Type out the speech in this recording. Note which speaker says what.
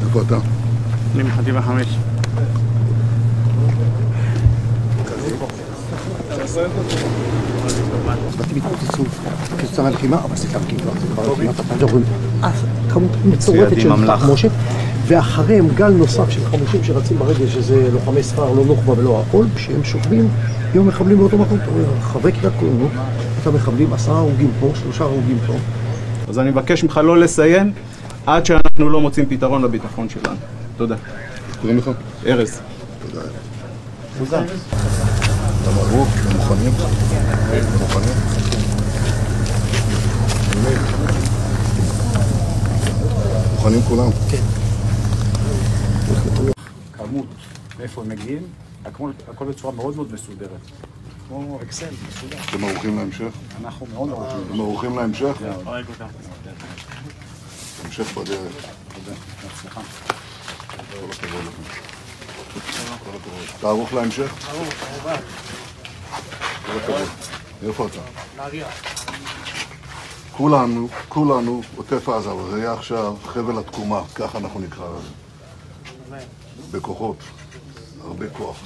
Speaker 1: איפה אתה?
Speaker 2: אני מחטיבה 5.
Speaker 3: הצוותים התפוצצו כתוצאה מהלחימה, אבל זה גם כבר לחימת הפנג'רים. כמות מצורפת של תחמושת, ואחריהם גל נוסף של 50 שרצים ברגל, שזה לוחמי ספר, לא נוח'בה ולא הכל, כשהם שוכבים, יום מחבלים באותו מקום. חברי קריית כהנו, את המחבלים, 10 הרוגים פה, 3 הרוגים פה.
Speaker 2: אז אני מבקש ממך לא לסיים עד שאנחנו לא מוצאים פתרון לביטחון שלנו. תודה.
Speaker 1: קוראים לך?
Speaker 2: ארז.
Speaker 1: תודה.
Speaker 2: תודה.
Speaker 1: אתה מרוק, אתם מוכנים? מוכנים? מוכנים כולם?
Speaker 3: כן.
Speaker 4: כמות, מאיפה הם מגיעים, הכל בצורה מאוד מאוד מסודרת. כמו אקסל, מסודר.
Speaker 1: אתם ערוכים להמשך?
Speaker 4: אנחנו מאוד ערוכים.
Speaker 1: אתם ערוכים להמשך?
Speaker 2: אוהב אותם.
Speaker 1: המשך בדרך.
Speaker 4: תודה, בהצלחה.
Speaker 1: כל הכבוד לכם. כל הכבוד. אתה ערוך להמשך?
Speaker 2: ערוך,
Speaker 1: כל הכבוד. איפה אתה?
Speaker 2: נהריה.
Speaker 1: כולנו עוטף עזה, אבל זה יהיה עכשיו חבל התקומה, ככה אנחנו נקרא לזה. בכוחות, הרבה כוח.